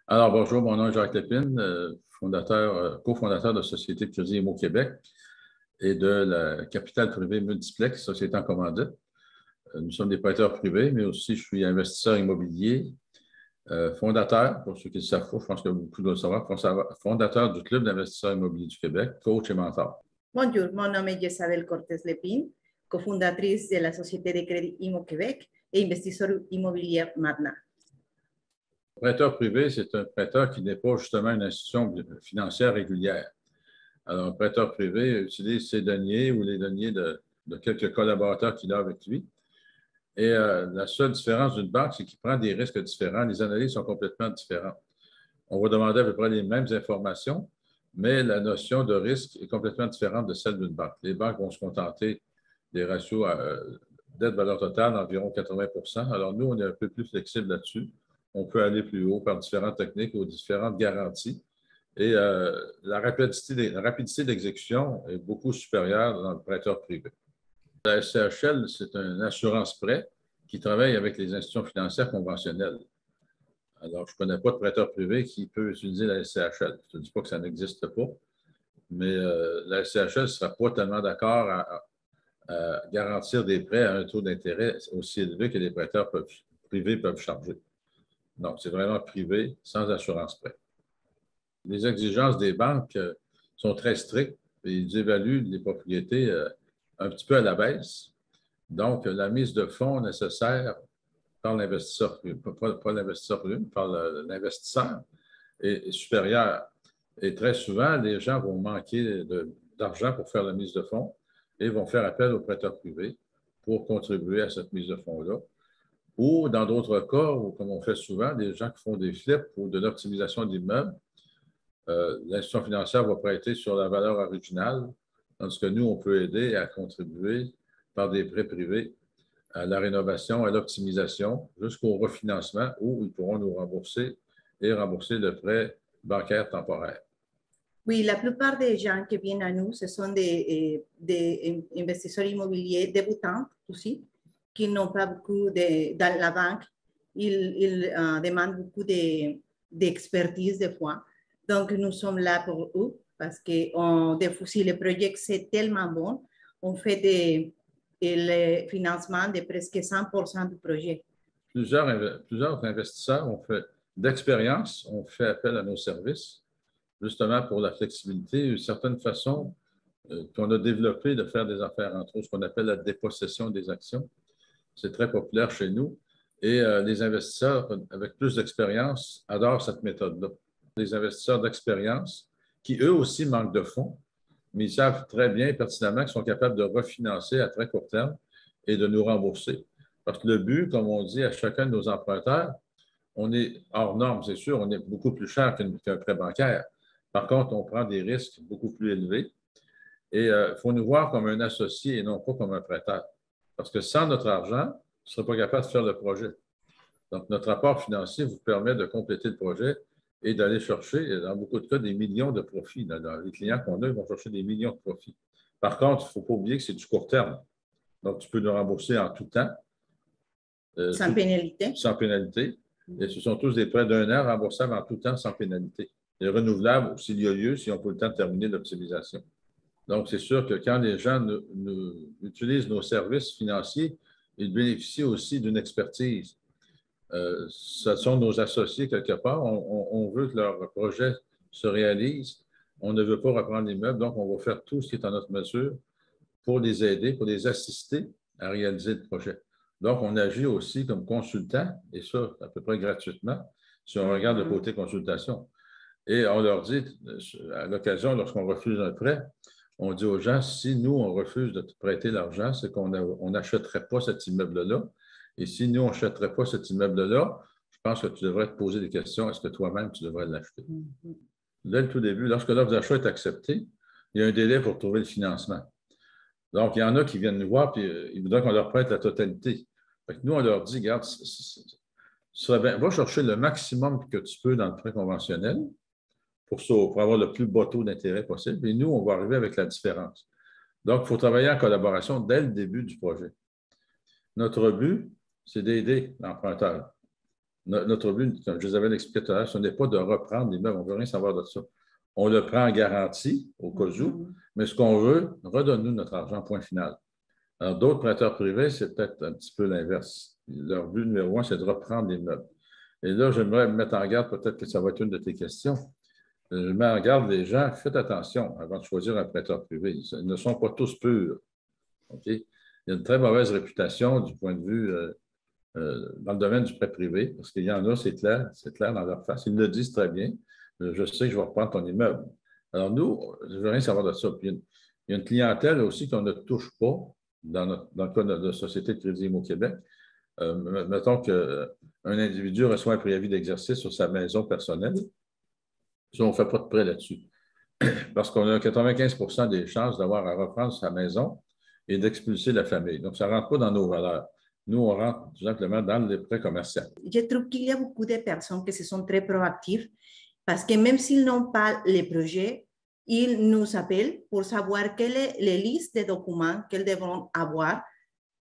Alors, bonjour, mon nom est Jacques Lépine, cofondateur de Société Crédit Immo Québec et de la capitale privée Multiplex, société en commandite. Nous sommes des prêteurs privés, mais aussi je suis investisseur immobilier, fondateur, pour ceux qui le savent, je pense que beaucoup doivent le savoir, fondateur du Club d'investisseurs immobiliers du Québec, coach et mentor. Bonjour, mon nom est Jezabel Cortés Lépine, cofondatrice de la Société de Crédit Immo Québec et investisseur immobilier maintenant. Le prêteur privé, c'est un prêteur qui n'est pas justement une institution financière régulière. Alors, un prêteur privé utilise ses deniers ou les deniers de quelques collaborateurs qu'il a avec lui. Et la seule différence d'une banque, c'est qu'il prend des risques différents. Les analyses sont complètement différentes. On va demander à peu près les mêmes informations, mais la notion de risque est complètement différente de celle d'une banque. Les banques vont se contenter des ratios dette-valeur totale d'environ 80 %. Alors, nous, on est un peu plus flexible là-dessus. On peut aller plus haut par différentes techniques ou différentes garanties. Et la rapidité d'exécution est beaucoup supérieure dans le prêteur privé. La SCHL, c'est une assurance-prêt qui travaille avec les institutions financières conventionnelles. Alors, je ne connais pas de prêteur privé qui peut utiliser la SCHL. Je ne dis pas que ça n'existe pas, mais la SCHL ne sera pas tellement d'accord à garantir des prêts à un taux d'intérêt aussi élevé que les prêteurs privés peuvent charger. Donc, c'est vraiment privé, sans assurance-prêt. Les exigences des banques sont très strictes et ils évaluent les propriétés un petit peu à la baisse. Donc, la mise de fonds nécessaire par l'investisseur, pas l'investisseur privé, par l'investisseur est supérieure. Et très souvent, les gens vont manquer d'argent pour faire la mise de fonds et vont faire appel aux prêteurs privés pour contribuer à cette mise de fonds-là. Ou dans d'autres cas, comme on fait souvent, des gens qui font des flips ou de l'optimisation d'immeubles, l'institution financière va prêter sur la valeur originale, tandis que nous, on peut aider à contribuer par des prêts privés à la rénovation, à l'optimisation, jusqu'au refinancement où ils pourront nous rembourser et rembourser le prêt bancaire temporaire. Oui, la plupart des gens qui viennent à nous, ce sont des investisseurs immobiliers débutants aussi, qui n'ont pas beaucoup dans la banque. Ils demandent beaucoup d'expertise des fois. Donc, nous sommes là pour eux parce que si le projet c'est tellement bon, on fait le financement de presque 100% du projet. Plusieurs investisseurs ont fait d'expérience, ont fait appel à nos services, justement pour la flexibilité, une certaine façon qu'on a développé de faire des affaires, entre autres, ce qu'on appelle la dépossession des actions. C'est très populaire chez nous. Et les investisseurs avec plus d'expérience adorent cette méthode-là. Les investisseurs d'expérience qui, eux aussi, manquent de fonds, mais ils savent très bien et pertinemment qu'ils sont capables de refinancer à très court terme et de nous rembourser. Parce que le but, comme on dit à chacun de nos emprunteurs, on est hors norme, c'est sûr, on est beaucoup plus cher qu'un prêt bancaire. Par contre, on prend des risques beaucoup plus élevés. Et il faut nous voir comme un associé et non pas comme un prêteur. Parce que sans notre argent, on ne serait pas capable de faire le projet. Donc, notre apport financier vous permet de compléter le projet et d'aller chercher, dans beaucoup de cas, des millions de profits. Dans les clients qu'on a, ils vont chercher des millions de profits. Par contre, il ne faut pas oublier que c'est du court terme. Donc, tu peux nous rembourser en tout temps. Sans pénalité. Sans pénalité. Et ce sont tous des prêts d'1 an remboursables en tout temps sans pénalité. Et renouvelables s'il y a lieu, si on peut le temps de terminer l'optimisation. Donc, c'est sûr que quand les gens utilisent nos services financiers, ils bénéficient aussi d'une expertise. Ce sont nos associés quelque part. On veut que leur projet se réalise. On ne veut pas reprendre l'immeuble, donc on va faire tout ce qui est en notre mesure pour les aider, pour les assister à réaliser le projet. Donc, on agit aussi comme consultant, et ça, à peu près gratuitement, si on regarde le côté consultation. Et on leur dit, à l'occasion, lorsqu'on refuse un prêt, on dit aux gens, si nous, on refuse de te prêter l'argent, c'est qu'on n'achèterait pas cet immeuble-là. Et si nous, on n'achèterait pas cet immeuble-là, je pense que tu devrais te poser des questions. Est-ce que toi-même, tu devrais l'acheter? Dès le tout début, lorsque l'offre d'achat est acceptée, il y a un délai pour trouver le financement. Donc, il y en a qui viennent nous voir et ils voudraient qu'on leur prête la totalité. Fait que nous, on leur dit, regarde, va chercher le maximum que tu peux dans le prêt conventionnel pour avoir le plus bas taux d'intérêt possible. Et nous, on va arriver avec la différence. Donc, il faut travailler en collaboration dès le début du projet. Notre but, c'est d'aider l'emprunteur. Notre but, comme je vous avais expliqué tout à l'heure, ce n'est pas de reprendre l'immeuble. On ne veut rien savoir de ça. On le prend en garantie au cas où, mais ce qu'on veut, redonne-nous notre argent, point final. Alors, d'autres prêteurs privés, c'est peut-être un petit peu l'inverse. Leur but numéro un, c'est de reprendre l'immeuble. Et là, j'aimerais me mettre en garde, peut-être que ça va être une de tes questions. Je mets en garde les gens, faites attention avant de choisir un prêteur privé. Ils ne sont pas tous purs. Okay? Il y a une très mauvaise réputation du point de vue dans le domaine du prêt privé, parce qu'il y en a, c'est clair dans leur face. Ils le disent très bien. Je sais que je vais reprendre ton immeuble. Alors, nous, je ne veux rien savoir de ça. Puis, il y a une clientèle aussi qu'on ne touche pas dans le cas de la Société de crédit au Québec. Mettons qu'un individu reçoit un préavis d'exercice sur sa maison personnelle. Ça, on ne fait pas de prêt là-dessus. Parce qu'on a 95 des chances d'avoir à reprendre sa maison et d'expulser la famille. Donc, ça ne rentre pas dans nos valeurs. Nous, on rentre tout simplement dans les prêts commerciaux. Je trouve qu'il y a beaucoup de personnes qui se sont très proactives parce que même s'ils n'ont pas les projets, ils nous appellent pour savoir quelle est la liste de documents qu'ils devront avoir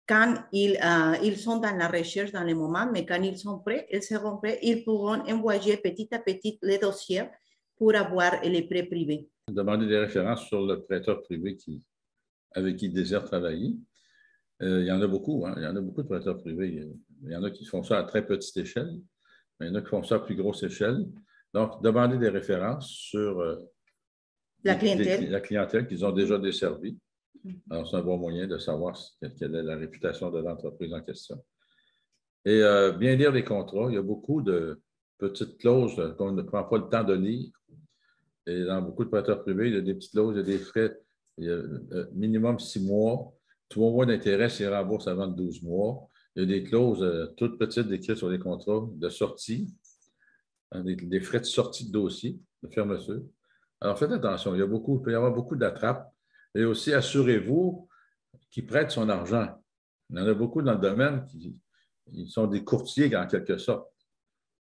quand ils sont dans la recherche dans le moment, mais quand ils sont prêts, ils seront prêts, ils pourront envoyer petit à petit les dossiers pour avoir les prêts privés. Demander des références sur le prêteur privé avec qui ils désirent travailler. Il y en a beaucoup, hein? Il y en a beaucoup de prêteurs privés. Il y en a qui font ça à très petite échelle, mais il y en a qui font ça à plus grosse échelle. Donc, demander des références sur la clientèle qu'ils ont déjà desservie. Alors, c'est un bon moyen de savoir quelle est la réputation de l'entreprise en question. Et bien lire les contrats. Il y a beaucoup de petites clauses qu'on ne prend pas le temps de lire. Et dans beaucoup de prêteurs privés, il y a des petites clauses, il y a des frais, il y a minimum 6 mois. 3 mois d'intérêt, c'est remboursé avant 12 mois. Il y a des clauses toutes petites décrites sur les contrats de sortie, hein, des frais de sortie de dossier, de fermeture. Alors, faites attention, il peut y avoir beaucoup d'attrapes. Et aussi, assurez-vous qu'il prête son argent. Il y en a beaucoup dans le domaine qui sont des courtiers en quelque sorte.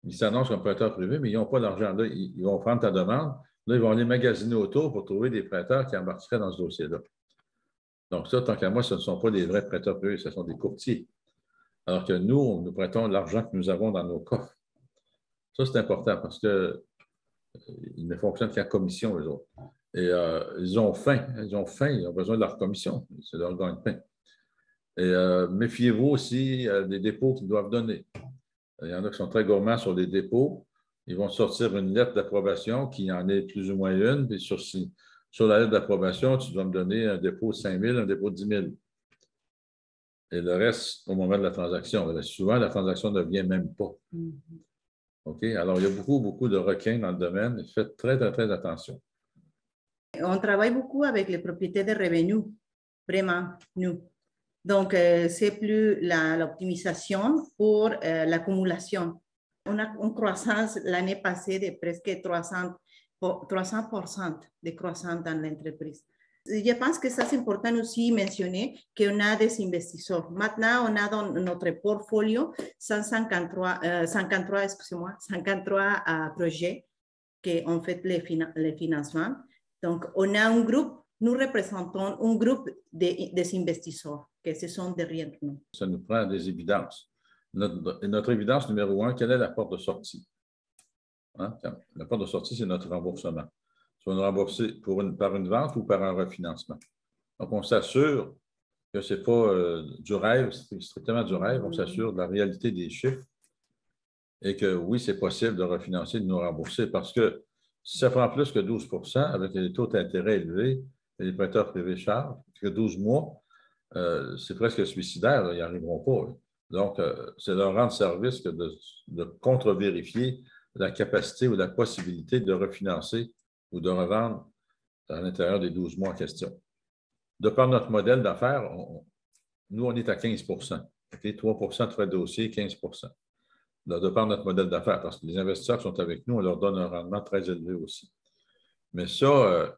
Ils s'annoncent comme prêteurs privés, mais ils n'ont pas d'argent. Là, ils vont prendre ta demande. Là, ils vont aller magasiner autour pour trouver des prêteurs qui embarqueraient dans ce dossier-là. Donc, ça, tant qu'à moi, ce ne sont pas des vrais prêteurs privés, ce sont des courtiers. Alors que nous prêtons l'argent que nous avons dans nos coffres. Ça, c'est important parce qu'ils ne fonctionnent qu'à commission, eux autres. Et ils ont faim, ils ont besoin de leur commission. C'est leur gagne-pain. Et méfiez-vous aussi des dépôts qu'ils doivent donner. Il y en a qui sont très gourmands sur les dépôts. Ils vont sortir une lettre d'approbation qui en est plus ou moins une. Puis sur la lettre d'approbation, tu dois me donner un dépôt de 5 000, un dépôt de 10 000. Et le reste au moment de la transaction. Souvent, la transaction ne vient même pas. OK? Alors, il y a beaucoup, beaucoup de requins dans le domaine. Faites très, très, très attention. On travaille beaucoup avec les propriétaires de revenus, vraiment, nous. Donc, c'est plus l'optimisation pour l'accumulation. On a une croissance l'année passée de presque 300% de croissance dans l'entreprise. Je pense que ça, c'est important aussi mentionner qu'on a des investisseurs. Maintenant, on a dans notre portfolio 53 projets qui ont fait les financements. Donc, on a un groupe, nous représentons un groupe des investisseurs qui se sont derrière nous. Ça nous prend des évidences. Notre évidence numéro 1, quelle est la porte de sortie? Hein? La porte de sortie, c'est notre remboursement. Soit nous rembourser par une vente ou par un refinancement. Donc, on s'assure que ce n'est pas du rêve, c'est strictement du rêve. On s'assure de la réalité des chiffres et que oui, c'est possible de refinancer, de nous rembourser parce que si ça prend plus que 12 avec les taux d'intérêt élevés et les prêteurs privés chargent, que 12 mois, c'est presque suicidaire, là, ils n'y arriveront pas. Donc, c'est leur rendre service que de contre-vérifier la capacité ou la possibilité de refinancer ou de revendre à l'intérieur des 12 mois en question. De par notre modèle d'affaires, nous, on est à 15 okay? 3 de frais de dossier, 15 de par notre modèle d'affaires, parce que les investisseurs qui sont avec nous, on leur donne un rendement très élevé aussi. Mais ça,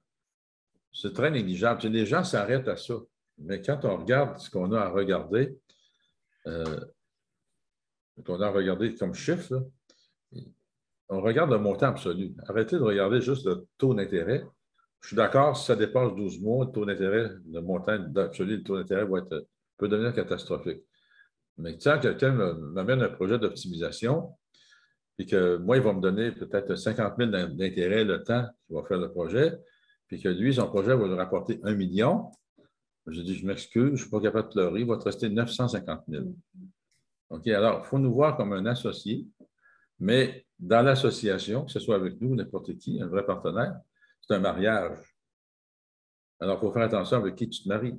c'est très négligeable. Les gens s'arrêtent à ça. Mais quand on regarde ce qu'on a à regarder, comme chiffre, là, on regarde le montant absolu. Arrêtez de regarder juste le taux d'intérêt. Je suis d'accord, si ça dépasse 12 mois, le taux d'intérêt, le montant absolu, le tôt d'intérêt peut devenir catastrophique. Mais quand quelqu'un m'amène un projet d'optimisation, puis que moi, il va me donner peut-être 50 000 d'intérêt le temps qu'il va faire le projet, puis que lui, son projet va lui rapporter 1 million, j'ai dit, je m'excuse, je ne suis pas capable de pleurer, il va te rester 950 000. OK, alors, il faut nous voir comme un associé, mais dans l'association, que ce soit avec nous, n'importe qui, un vrai partenaire, c'est un mariage. Alors, il faut faire attention avec qui tu te maries.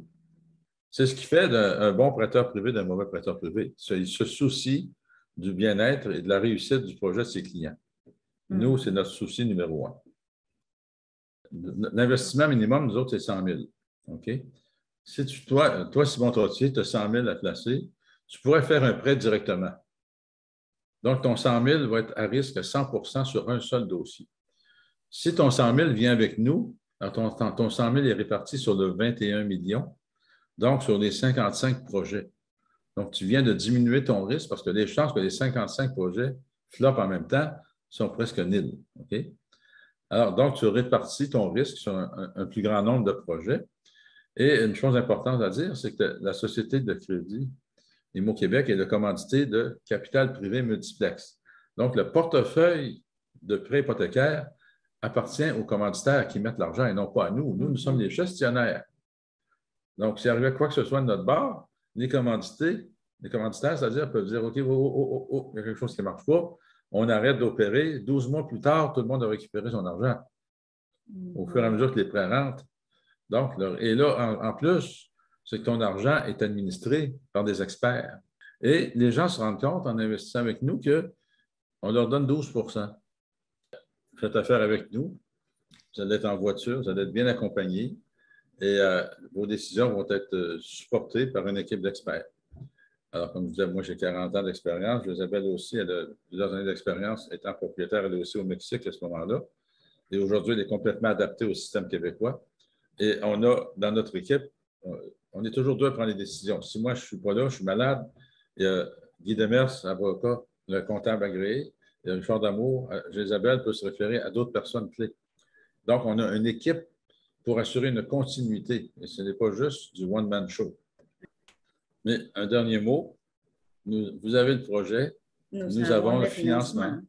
C'est ce qui fait d'un bon prêteur privé d'un mauvais prêteur privé. Il se soucie du bien-être et de la réussite du projet de ses clients. Nous, c'est notre souci numéro un. L'investissement minimum, nous autres, c'est 100 000. OK? Si toi, Simon Trottier, tu as 100 000 à placer, tu pourrais faire un prêt directement. Donc, ton 100 000 va être à risque à 100 sur un seul dossier. Si ton 100 000 vient avec nous, ton 100 000 est réparti sur le 21 millions, donc sur les 55 projets. Donc, tu viens de diminuer ton risque parce que les chances que les 55 projets flopent en même temps sont presque nulles. OK? Alors, donc, tu répartis ton risque sur un plus grand nombre de projets. Et une chose importante à dire, c'est que la société de crédit Immo-Québec est le commandité de Capital Privé Multiplex. Donc, le portefeuille de prêts hypothécaires appartient aux commanditaires qui mettent l'argent et non pas à nous. Nous sommes les gestionnaires. Donc, s'il arrivait quoi que ce soit de notre bord, les commanditaires, c'est-à-dire, peuvent dire, OK, oh, il y a quelque chose qui ne marche pas, on arrête d'opérer. 12 mois plus tard, tout le monde a récupéré son argent au fur et à mesure que les prêts rentrent. Donc, et là, en plus, c'est que ton argent est administré par des experts. Et les gens se rendent compte en investissant avec nous qu'on leur donne 12 Faites affaire avec nous. Vous allez être en voiture, vous allez être bien accompagnés et vos décisions vont être supportées par une équipe d'experts. Alors, comme je disais, moi, j'ai 40 ans d'expérience. Isabelle aussi, elle a plusieurs années d'expérience étant propriétaire, elle est aussi au Mexique à ce moment-là. Et aujourd'hui, elle est complètement adaptée au système québécois. Et on a, dans notre équipe, on est toujours deux à prendre les décisions. Si moi, je ne suis pas là, je suis malade, il y a Guy Demers, avocat, le comptable agréé, il y a Richard Damour, Isabelle peut se référer à d'autres personnes clés. Donc, on a une équipe pour assurer une continuité. Et ce n'est pas juste du one-man show. Mais un dernier mot, vous avez le projet, nous avons le financement.